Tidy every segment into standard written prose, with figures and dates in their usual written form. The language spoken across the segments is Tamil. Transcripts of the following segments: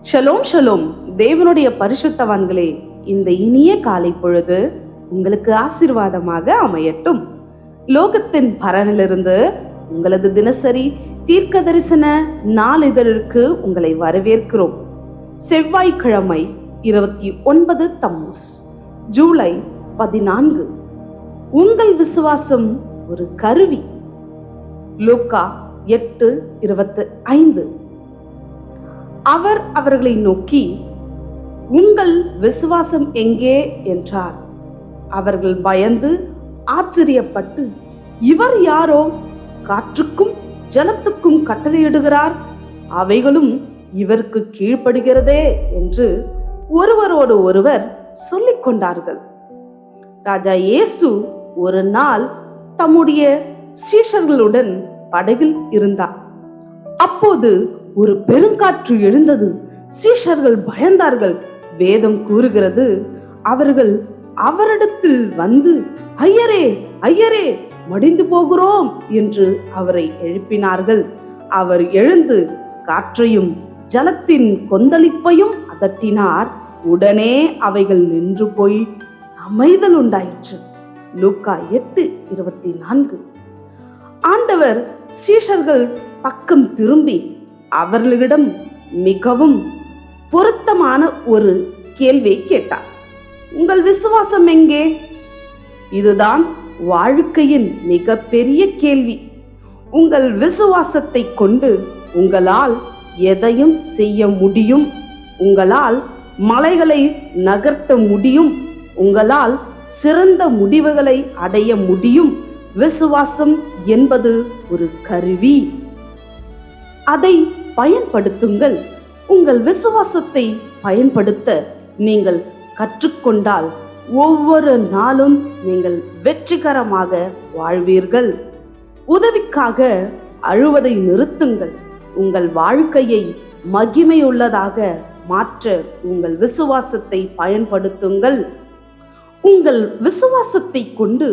Shalom shalom. தேவனுடைய பரிசுத்தவான்களே, இந்த இனிய காலை பொழுது உங்களுக்கு ஆசீர்வாதமாக அமையட்டும். லோகத்தின் பரனிலிருந்து உங்களது தினசரி தீர்க்க தரிசன நாளிதழுக்கு உங்களை வரவேற்கிறோம். செவ்வாய்க்கிழமை 29 தம்மூஸ், ஜூலை 14. உங்கள் விசுவாசம் ஒரு கருவி. லூக்கா 8:25. அவர் அவர்களை நோக்கி, உங்கள் விசுவாசம் எங்கே என்றார். அவர்கள் பயந்து ஆச்சரியப்பட்டு, இவர் யாரோ, காற்றுக்கும் ஜலத்துக்கும் கட்டளையிடுகிறார், அவைகளும் இவருக்கு கீழ்ப்படுகிறதே என்று ஒருவரோடு ஒருவர் சொல்லிக் கொண்டார்கள். ராஜா இயேசு ஒரு நாள் தம்முடைய சீஷர்களுடன் படகில் இருந்தார். அப்போது ஒரு பெருங்காற்று எழுந்தது. சீஷர்கள் பயந்தார்கள். வேதம் கூறுகிறது, அவர்கள் அவரிடத்தில் வந்து, ஐயரே ஐயரே, மடிந்து போகிறோம் என்று அவரை எழுப்பினார்கள். அவர் எழுந்து காற்றையும் ஜலத்தின் கொந்தளிப்பையும் அதட்டினார். உடனே அவைகள் நின்று போய் அமைதல் உண்டாயிற்று. லூக்கா 8:24. ஆண்டவர் சீஷர்கள் பக்கம் திரும்பி அவர்களிடம் மிகவும் பொருத்தமான ஒரு கேள்வியை கேட்டார். உங்கள் விசுவாசம் எங்கே? இதுதான் வாழ்க்கையின் மிகப்பெரிய கேள்வி. உங்கள் விசுவாசத்தை கொண்டு உங்களால் எதையும் செய்ய முடியும். உங்களால் மலைகளை நகர்த்த முடியும். உங்களால் சிறந்த முடிவுகளை அடைய முடியும். விசுவாசம் என்பது ஒரு கருவி. அதை பயன்படுத்துங்கள். உங்கள் விசுவாசத்தை பயன்படுத்த நீங்கள் கற்றுக்கொண்டால் ஒவ்வொரு நாளும் நீங்கள் வெற்றிகரமாக வாழ்வீர்கள். உதவிக்காக அழுவதை நிறுத்துங்கள். உங்கள் வாழ்க்கையை மகிமையுள்ளதாக மாற்ற உங்கள் விசுவாசத்தை பயன்படுத்துங்கள். உங்கள் விசுவாசத்தை கொண்டு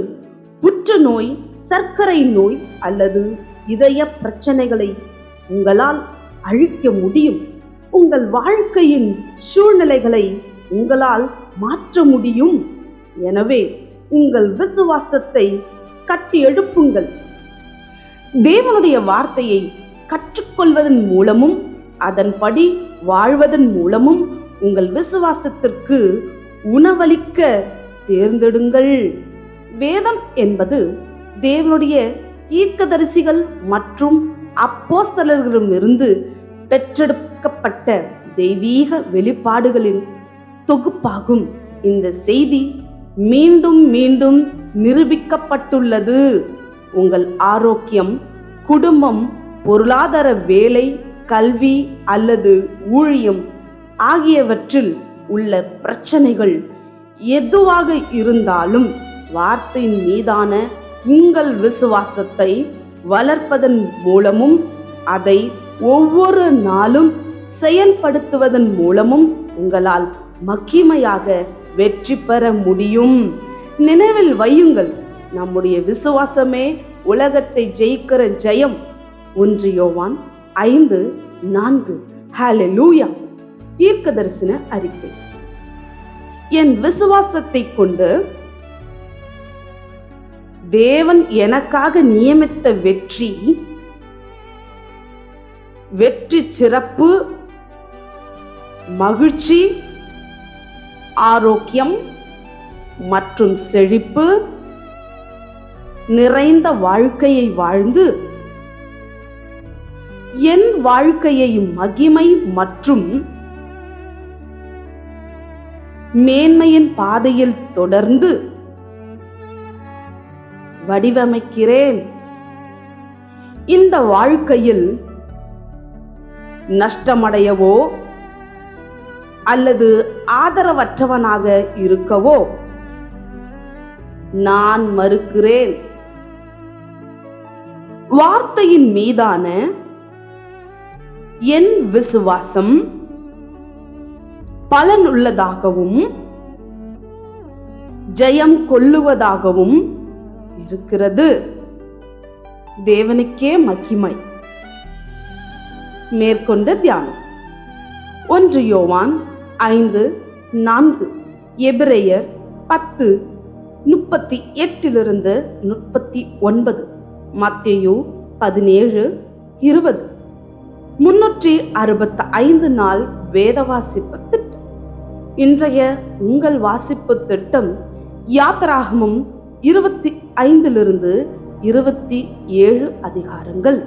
புற்றுநோய், சர்க்கரை நோய் அல்லது இதய பிரச்சனைகளை உங்களால் அழிக்க முடியும். உங்கள் வாழ்க்கையின் சூழ்நிலைகளை உங்களால் மாற்ற முடியும். எனவே உங்கள் விசுவாசத்தை கட்டி எழுப்புங்கள். தேவனுடைய வார்த்தையை கற்றுக்கொள்வதன் மூலமும் அதன்படி வாழ்வதன் மூலமும் உங்கள் விசுவாசத்திற்கு உணவளிக்க தேர்ந்தெடுங்கள். வேதம் என்பது தேவனுடைய தீர்க்கதரிசிகள் மற்றும் அப்போஸ்தலர்களிடமிருந்து பெற்றெடுக்கப்பட்ட தெய்வீக வெளிப்பாடுகளின் தொகுப்பாகும். இந்த செய்தி மீண்டும் மீண்டும் நிரூபிக்கப்பட்டுள்ளது. உங்கள் ஆரோக்கியம், குடும்பம், பொருளாதார, வேலை, கல்வி அல்லது ஊழியம் ஆகியவற்றில் உள்ள பிரச்சனைகள் எதுவாக இருந்தாலும் வார்த்தையின் மீதான உங்கள் விசுவாசத்தை வளர்ப்பதன் மூலமும் அதை ஒவ்வொரு நாளும் செயல்படுத்துவதன் மூலமும் உங்களால் மகிமையாக வெற்றி பெற முடியும். நினைவில் வையுங்கள், நம்முடைய விசுவாசமே உலகத்தை ஜெயிக்கிற ஜெயம். 1 யோவான் 5:4. ஹல்லேலூயா. தீர்க்க தரிசன அறிக்கை. என் விசுவாசத்தை கொண்டு தேவன் எனக்காக நியமித்த வெற்றி, சிறப்பு, மகிழ்ச்சி, ஆரோக்கியம் மற்றும் செழிப்பு நிறைந்த வாழ்க்கையை வாழ்ந்து என் வாழ்க்கையை மகிமை மற்றும் மேன்மையின் பாதையில் தொடர்ந்து வடிவமைக்கிறேன். இந்த வாழ்க்கையில் நஷ்டமடையவோ அல்லது ஆதரவற்றவனாக இருக்கவோ நான் மறுக்கிறேன். வார்த்தையின் மீதான என் விசுவாசம் பலனுள்ளதாகவும் ஜெயம் கொள்ளுவதாகவும் இருக்கிறது. தேவனுக்கே மகிமை. மேற்கொண்ட தியானம். 1 யோவான் 5:4, எபிரேயர் 10:38-39, மத்தேயு 17:20. 365 நாள் வேத வாசிப்பு திட்டம். இன்றைய உங்கள் வாசிப்பு திட்டம் யாத்திராகமம் 25-27 அதிகாரங்கள்.